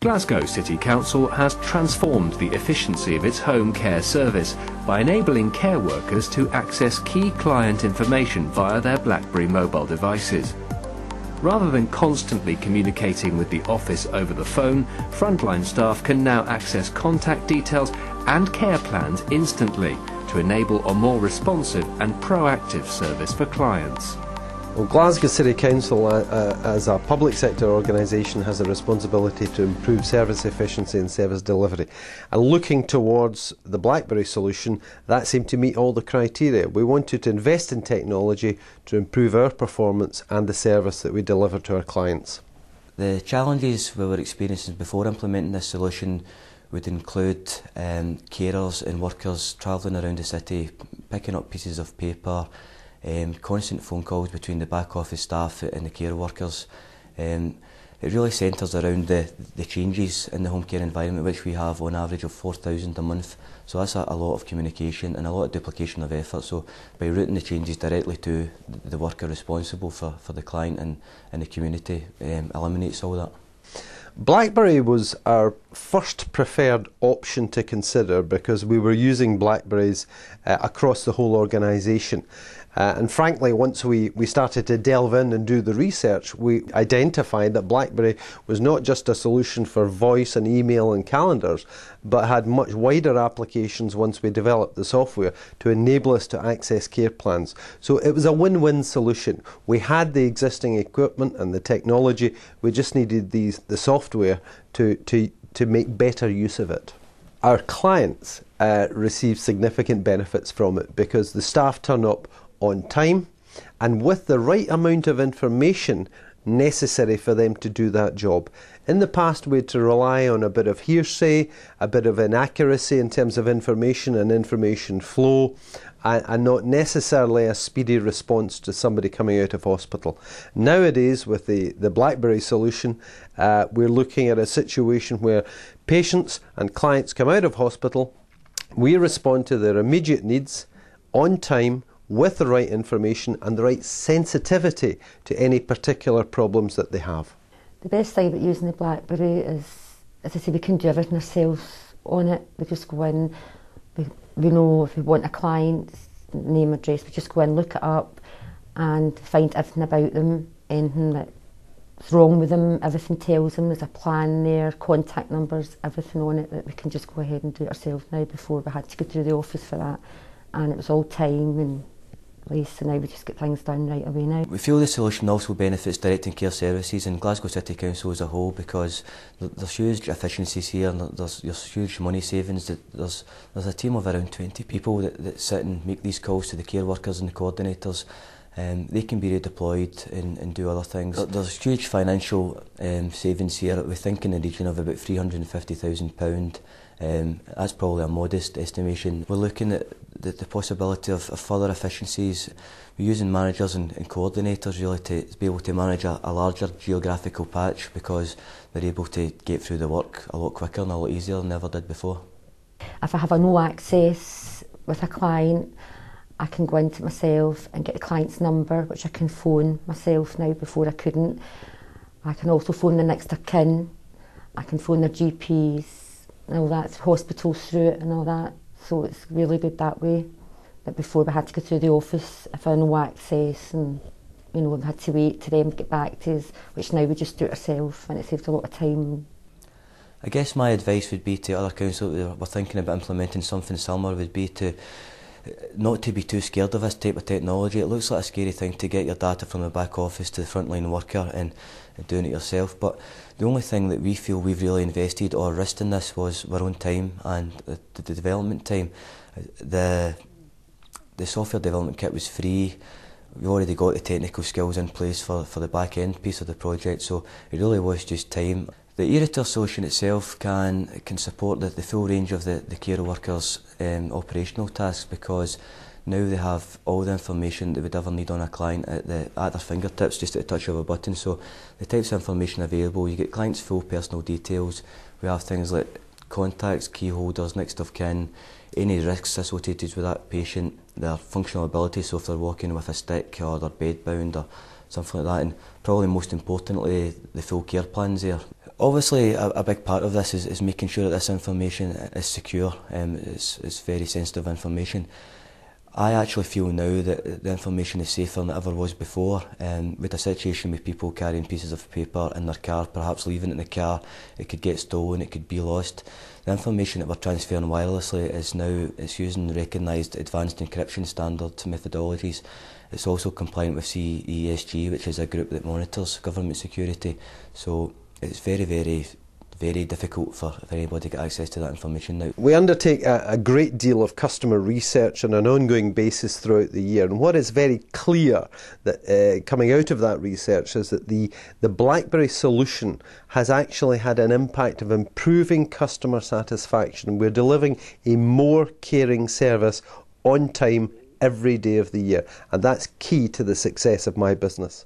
Glasgow City Council has transformed the efficiency of its home care service by enabling care workers to access key client information via their Blackberry mobile devices. Rather than constantly communicating with the office over the phone, frontline staff can now access contact details and care plans instantly to enable a more responsive and proactive service for clients. Well, Glasgow City Council, as a public sector organisation, has a responsibility to improve service efficiency and service delivery. And looking towards the Blackberry solution, that seemed to meet all the criteria. We wanted to invest in technology to improve our performance and the service that we deliver to our clients. The challenges we were experiencing before implementing this solution would include carers and workers travelling around the city, picking up pieces of paper, constant phone calls between the back office staff and the care workers. It really centres around the changes in the home care environment, which we have on average of 4,000 a month. So that's a lot of communication and a lot of duplication of effort. So by routing the changes directly to the worker responsible for the client and the community eliminates all that. Blackberry was our first preferred option to consider because we were using Blackberries across the whole organisation. And frankly, once we started to delve in and do the research, we identified that Blackberry was not just a solution for voice and email and calendars, but had much wider applications once we developed the software to enable us to access care plans. So it was a win-win solution. We had the existing equipment and the technology, we just needed the software to make better use of it. Our clients receive significant benefits from it because the staff turn up on time and with the right amount of information necessary for them to do that job. In the past, we had to rely on a bit of hearsay, a bit of inaccuracy in terms of information and information flow, and not necessarily a speedy response to somebody coming out of hospital. Nowadays, with the Blackberry solution, we're looking at a situation where patients and clients come out of hospital, we respond to their immediate needs on time, with the right information and the right sensitivity to any particular problems that they have. The best thing about using the Blackberry is, as I say, we can do everything ourselves on it. We just go in, we know if we want a client's name, address, we just go in, look it up and find everything about them, anything that's wrong with them, everything tells them, there's a plan there, contact numbers, everything on it that we can just go ahead and do it ourselves now. Before we had to go through the office for that, and it was all time and so now we just get things done right away now. We feel the solution also benefits direct and care services and Glasgow City Council as a whole because there's huge efficiencies here and there's huge money savings. There's a team of around 20 people that sit and make these calls to the care workers and the coordinators. They can be redeployed and do other things. There's huge financial savings here. We think in the region of about £350,000. That's probably a modest estimation. We're looking at the possibility of further efficiencies. We're using managers and coordinators really to be able to manage a larger geographical patch because they're able to get through the work a lot quicker and a lot easier than they ever did before. If I have a no access with a client, I can go into myself and get the client's number, which I can phone myself now. Before I couldn't. I can also phone the next of kin, I can phone their GPs and all that, hospitals through it and all that. So it's really good that way. But before we had to go through the office if I had no access and we had to wait to them to get back to us, which now we just do it ourselves and it saves a lot of time. I guess my advice would be to other councils that were thinking about implementing something similar would be to not to be too scared of this type of technology. It looks like a scary thing to get your data from the back office to the frontline worker and doing it yourself, but the only thing that we feel we've really invested or risked in this was our own time and the development time. The software development kit was free. We've already got the technical skills in place for the back end piece of the project, so it really was just time. The e-router solution itself can support the full range of the care workers' operational tasks because now they have all the information they would ever need on a client at their fingertips, just at the touch of a button. So the types of information available, you get clients' full personal details. We have things like contacts, key holders, next of kin, any risks associated with that patient, their functional ability, so if they're walking with a stick or they're bedbound or something like that, and probably most importantly the full care plans there. Obviously, a big part of this is making sure that this information is secure. It's very sensitive information. I actually feel now that the information is safer than it ever was before. With a situation with people carrying pieces of paper in their car, perhaps leaving it in the car, it could get stolen, it could be lost. The information that we're transferring wirelessly is now using recognised advanced encryption standard methodologies. It's also compliant with CESG, which is a group that monitors government security. So it's very, very, very difficult for anybody to get access to that information now. We undertake a great deal of customer research on an ongoing basis throughout the year, and what is very clear that coming out of that research is that the Blackberry solution has actually had an impact of improving customer satisfaction. We're delivering a more caring service on time every day of the year, and that's key to the success of my business.